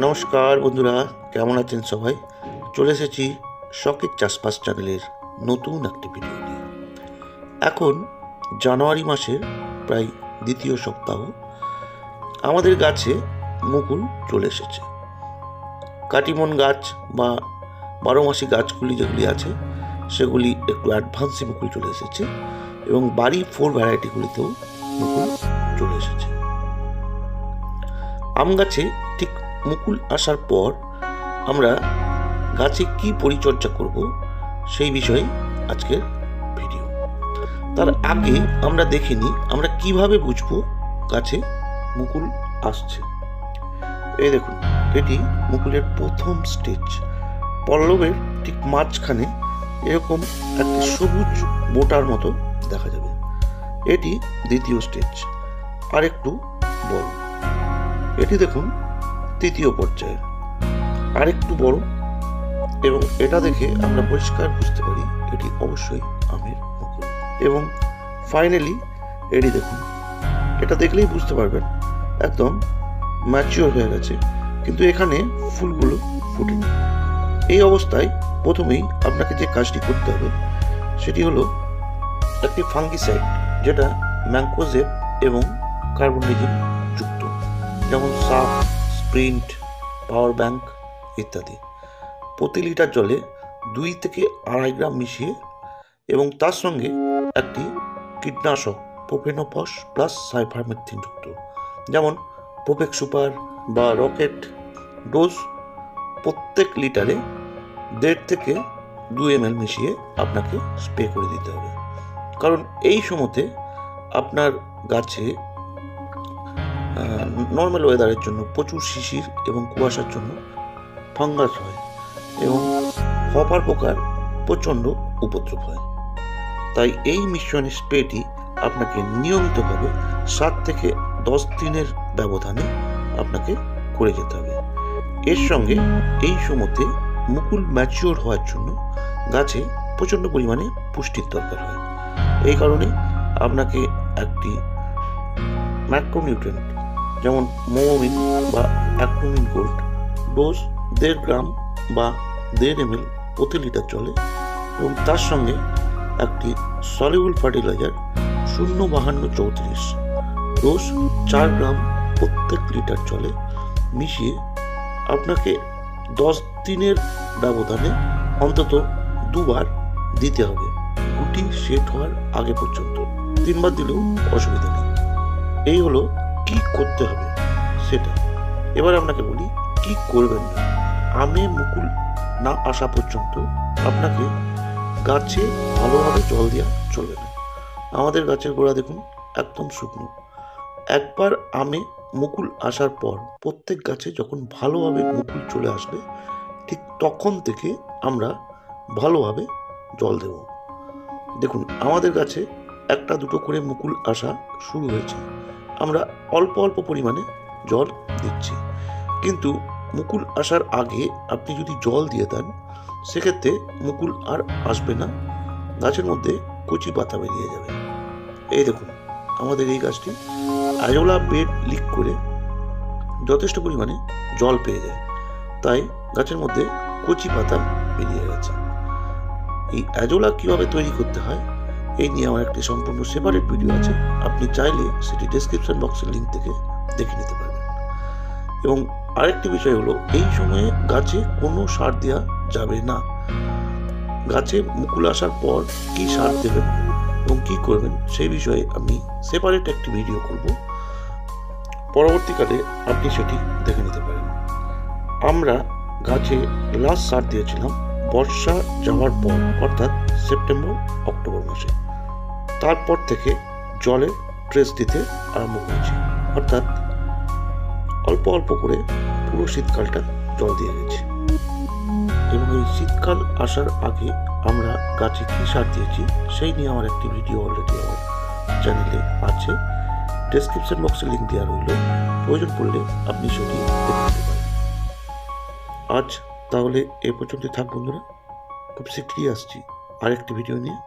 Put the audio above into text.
নমস্কার বন্ধুরা, কেমন আছেন সবাই? চলে এসেছি শখের চাষবাস চ্যানেলের নতুন একটি ভিডিও নিয়ে। এখন জানুয়ারি মাসের প্রায় দ্বিতীয় সপ্তাহ। আমাদের গাছে মুকুল চলে এসেছে। কাটিমন গাছ বা 12 মাসি গাছগুলি যেগুলি আছে সেগুলি একটু অ্যাডভান্সে মুকুল চলে এসেছে এবং বাড়ি 4 ভ্যারাইটিগুলিতেও মুকুল চলে এসেছে। আম গাছে ঠিক মুকুল আসার পর আমরা গাছে কি পরিচর্যা করব সেই বিষয়ে আজকের ভিডিও। তার আগে আমরা দেখে নিই আমরা কিভাবে বুঝবো গাছে মুকুল আসছে। এই দেখুন, এটি মুকুলের প্রথম স্টেজ। পল্লবের ঠিক মাঝখানে এরকম একটা সবুজ বোটার মতো দেখা যাবে। এটি দ্বিতীয় স্টেজ, আর একটু বড়। এটি দেখুন তৃতীয় পর্যায়ে, আরেকটু বড়, এবং এটা দেখে আমরা পরিষ্কার বুঝতে পারি এটি অবশ্যই আমের মুকুল। এবং ফাইনালি এটি দেখুন, এটা দেখলেই বুঝতে পারবেন একদম ম্যাচিওর হয়ে গেছে, কিন্তু এখানে ফুলগুলো ফুটেনি। এই অবস্থায় প্রথমেই আপনাকে যে কাজটি করতে হবে সেটি হলো একটি ফাঙ্গিসাইড, যেটা ম্যাঙ্কোজেব এবং কার্বনডিজিম যুক্ত, যেমন সাফ, স্প্রিন্ট, পাওয়ার ব্যাংক ইত্যাদি। প্রতি লিটার জলে 2 থেকে 2.5 গ্রাম মিশিয়ে এবং তার সঙ্গে একটি কীটনাশক প্রোপেনোফস প্লাস সাইপারমেথ্রিন যুক্ত, যেমন প্রোপেক সুপার বা রকেট। ডোজ প্রত্যেক লিটারে 1.5 থেকে 2 ml মিশিয়ে আপনাকে স্প্রে করে দিতে হবে। কারণ এই সময়তে আপনার গাছে নর্মাল ওয়েদারের জন্য প্রচুর শিশির এবং কুয়াশার জন্য ফাঙ্গাস হয় এবং হপার পোকার প্রচণ্ড উপদ্রব হয়। তাই এই মিশ্রণের স্প্রেটি আপনাকে নিয়মিতভাবে 7 থেকে 10 দিনের ব্যবধানে আপনাকে করে যেতে হবে। এর সঙ্গে এই সময়তে মুকুল ম্যাচিওর হওয়ার জন্য গাছে প্রচণ্ড পরিমাণে পুষ্টির দরকার হয়। এই কারণে আপনাকে একটি ম্যাক্রোনিউট্রিয়েন্ট যেমন মোমোমিন বা অ্যাক্রোমিন গোল্ড ডোজ 1.5 গ্রাম বা 1.5 ml প্রতি লিটার জলে, এবং তার সঙ্গে একটি সলিউবল ফার্টিলাইজার 05234 ডোজ 4 গ্রাম প্রত্যেক লিটার জলে মিশিয়ে আপনাকে 10 দিনের ব্যবধানে অন্তত 2 বার দিতে হবে, গুটি সেট হওয়ার আগে পর্যন্ত। 3 বার দিলেও অসুবিধা নেই। এই হলো কি করতে হবে সেটা। এবার আপনাকে বলি কি করবেন না। আমে মুকুল না আসা পর্যন্ত আপনাকে গাছে ভালোভাবে জল দেওয়া চলবে না। আমাদের গাছের গোড়া দেখুন একদম শুকনো। একবার আমে মুকুল আসার পর প্রত্যেক গাছে যখন ভালোভাবে মুকুল চলে আসবে ঠিক তখন থেকে আমরা ভালোভাবে জল দেব। দেখুন আমাদের গাছে 1-2 করে মুকুল আসা শুরু হয়েছে, আমরা অল্প অল্প পরিমাণে জল দিচ্ছি। কিন্তু মুকুল আসার আগে আপনি যদি জল দিয়ে দেন সেক্ষেত্রে মুকুল আর আসবে না, গাছের মধ্যে কচি পাতা বেরিয়ে যাবে। এই দেখুন আমাদের এই গাছটি অ্যাজোলা বেড লিক করে যথেষ্ট পরিমাণে জল পেয়ে যায়, তাই গাছের মধ্যে কচি পাতা বেরিয়ে গেছে। এই অ্যাজোলা কিভাবে তৈরি করতে হয় এই নিয়ে আমার একটি সম্পূর্ণ সেপারেট ভিডিও আছে, আপনি চাইলে সেটি ডেসক্রিপশন বক্সের লিঙ্ক থেকে দেখে নিতে পারবেন। এবং আরেকটি বিষয় হলো এই সময়ে গাছে কোনো সার দেওয়া যাবে না। গাছে মুকুল আসার পর কি সার দেবেন এবং কি করবেন সেই বিষয়ে আমি সেপারেট একটি ভিডিও করব, পরবর্তীকালে আপনি সেটি দেখে নিতে পারেন। আমরা গাছে লাস্ট সার দিয়েছিলাম বর্ষা যাওয়ার পর, অর্থাৎ সেপ্টেম্বর-অক্টোবর মাসে। তারপর থেকে জলে ট্রেস দিতে আরম্ভ করেছি, অর্থাৎ অল্প অল্প করে পুরো শীতকালটা জল দিয়ে গেছি। এবং এই শীতকাল আসার আগে আমরা গাছে কী সার দিয়েছি সেই নিয়ে আমার একটি ভিডিও অলরেডি আমার চ্যানেলে আছে, ডেসক্রিপশন বক্সে লিঙ্ক দেওয়া রইল, প্রয়োজন পড়লে আপনি সেটি দেখে নিতে পারেন। আজ তাহলে এ পর্যন্ত থাক বন্ধুরা, খুব শীঘ্রই আসছি আরেকটি ভিডিও নিয়ে।